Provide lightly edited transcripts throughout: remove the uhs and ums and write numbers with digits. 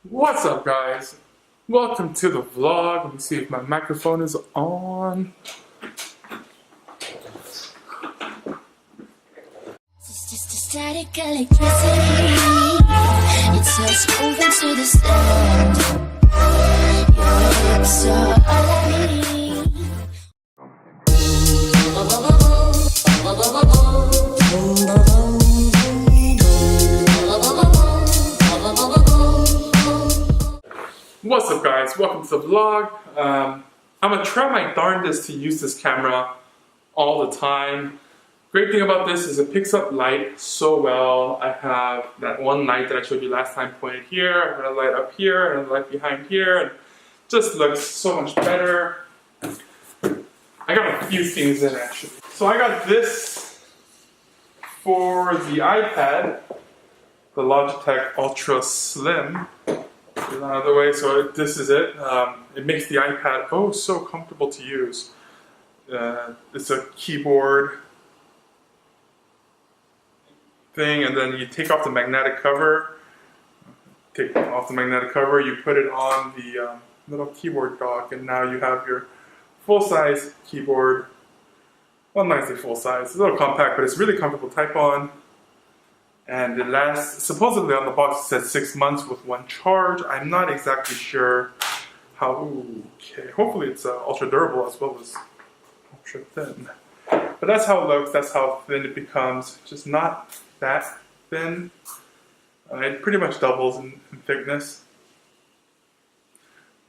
What's up, guys? Welcome to the vlog. Let me see if my microphone is on. It's just a static electricity. It's us moving to the sound. Your lips are all I need. What's up, guys? Welcome to the vlog. I'm gonna try my darndest to use this camera all the time. Great thing about this is it picks up light so well. I have that one light that I showed you last time pointed here, another light up here, another light behind here, and just looks so much better. I got a few things in actually. So I got this for the iPad, the Logitech Ultra Slim. Another way, so this is it. It makes the iPad so comfortable to use. It's a keyboard thing, and then you take off the magnetic cover. Take off the magnetic cover, you put it on the little keyboard dock, and now you have your full-size keyboard. Well, nicely full-size. It's a little compact, but it's really comfortable to type on. And it lasts, supposedly on the box it says 6 months with one charge. I'm not exactly sure how, okay, hopefully it's ultra durable as well as ultra thin. But that's how it looks, that's how thin it becomes, just not that thin. It pretty much doubles in thickness.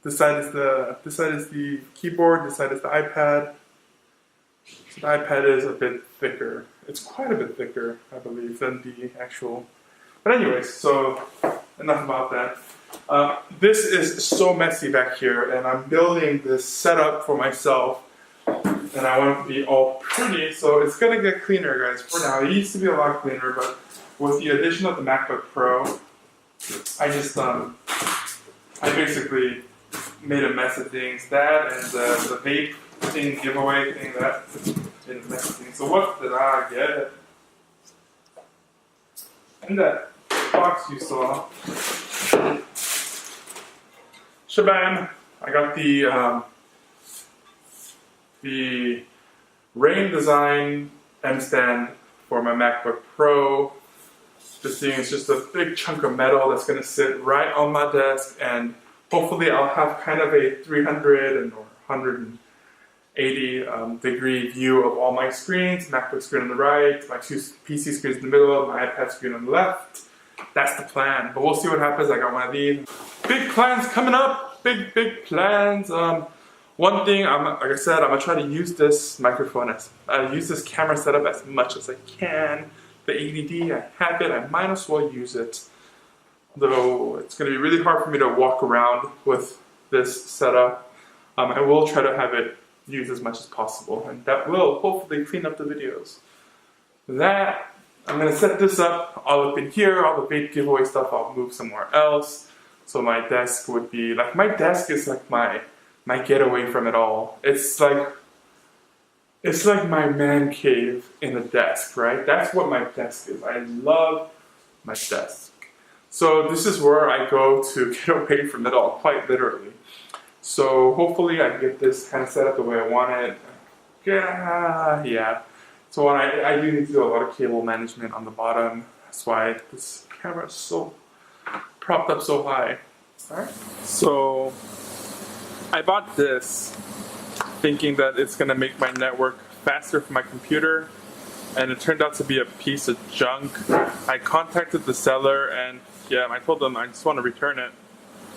This side is the keyboard, this side is the iPad. So the iPad is a bit thicker. It's quite a bit thicker, I believe, than the actual. But anyways, so enough about that. This is so messy back here, and I'm building this setup for myself, and I want it to be all pretty, so it's gonna get cleaner, guys, for now. It used to be a lot cleaner, but with the addition of the MacBook Pro, I just, I basically made a mess of things. That and the vape thing, giveaway thing, that didn't mess of things. So what did I get? In that box you saw, shabam! I got the Rain Design M stand for my MacBook Pro. This thing is just a big chunk of metal that's going to sit right on my desk, and hopefully I'll have kind of a 300 or 180 degree view of all my screens. MacBook screen on the right, my two PC screens in the middle, my iPad screen on the left. That's the plan, but we'll see what happens. I got one of these. Big plans coming up, big plans. One thing, like I said, I'm gonna try to use this microphone, use this camera setup as much as I can. The ADD, I have it, I might as well use it. Though it's gonna be really hard for me to walk around with this setup. I will try to have it used as much as possible, and that will hopefully clean up the videos. That, I'm gonna set this up all up in here, all the vape giveaway stuff I'll move somewhere else. So my desk would be, like, my desk is like my getaway from it all. It's like my man cave in a desk, right? That's what my desk is. I love my desk. So this is where I go to get away from it all, quite literally. So hopefully I can get this kind of set up the way I want it. Yeah. So I do need to do a lot of cable management on the bottom. That's why this camera is so propped up so high. Alright. So I bought this thinking that it's gonna make my network faster for my computer, and it turned out to be a piece of junk. I contacted the seller, and yeah, I told them I just want to return it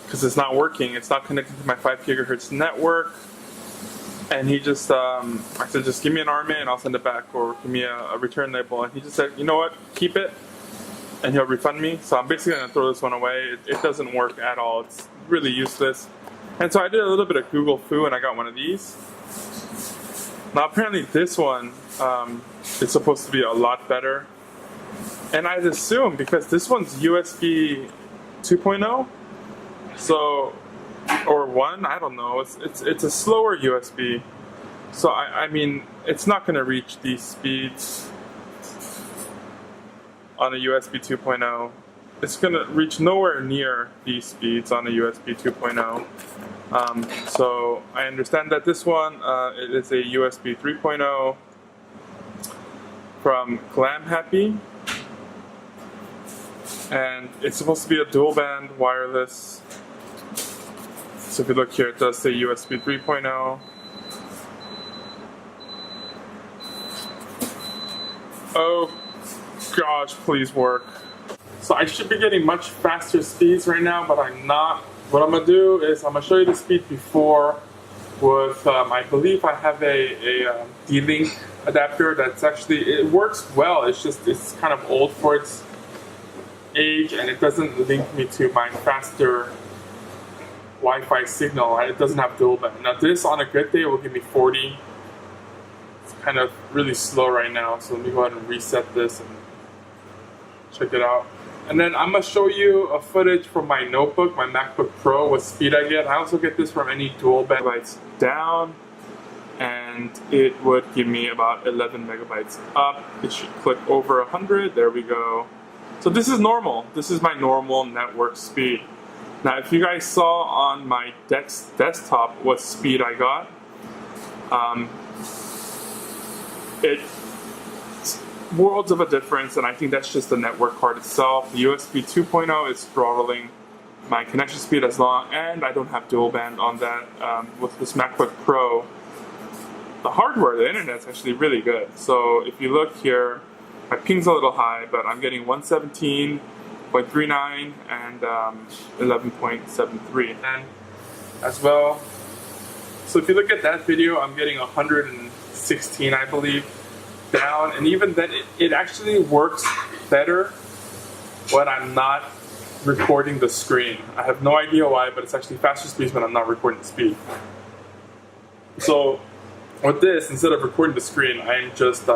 because it's not working. It's not connected to my 5 gigahertz network. And he just, I said, just give me an RMA and I'll send it back, or give me a return label. And he just said, you know what, keep it, and he'll refund me. So I'm basically gonna throw this one away. It doesn't work at all. It's really useless. And so I did a little bit of Google foo, and I got one of these. Now apparently this one is supposed to be a lot better. And I'd assume, because this one's USB 2.0, so, or 1, I don't know, it's a slower USB. So I mean, it's not gonna reach these speeds on a USB 2.0. it's gonna reach nowhere near these speeds on a USB 2.0. So I understand that this one, it is a USB 3.0 from Glam Happy, and it's supposed to be a dual band wireless. So if you look here, it does say USB 3.0. Oh gosh, please work. So I should be getting much faster speeds right now, but I'm not. What I'm gonna do is I'm gonna show you the speed before with, I believe I have a D-Link adapter that's actually, it works well, it's just, it's kind of old for its age and it doesn't link me to my faster Wi-Fi signal. It doesn't have dual band. Now this on a good day will give me 40. It's kind of really slow right now, so let me go ahead and reset this and check it out. And then I'm going to show you a footage from my notebook, my MacBook Pro, what speed I get. I also get this from any dual band megabytes down, and it would give me about 11 megabytes up. It should click over 100. There we go. So this is normal. This is my normal network speed. Now, if you guys saw on my desktop what speed I got, it's worlds of a difference, and I think that's just the network card itself. The USB 2.0 is throttling my connection speed as long, and I don't have dual band on that. With this MacBook Pro, the hardware, the internet's actually really good. So if you look here, my ping's a little high, but I'm getting 117.39 and 11.73 and as well. So if you look at that video, I'm getting 116, I believe, down, and even then it actually works better when I'm not recording the screen. I have no idea why, but it's actually faster speeds when I'm not recording the speed. So with this, instead of recording the screen, I'm just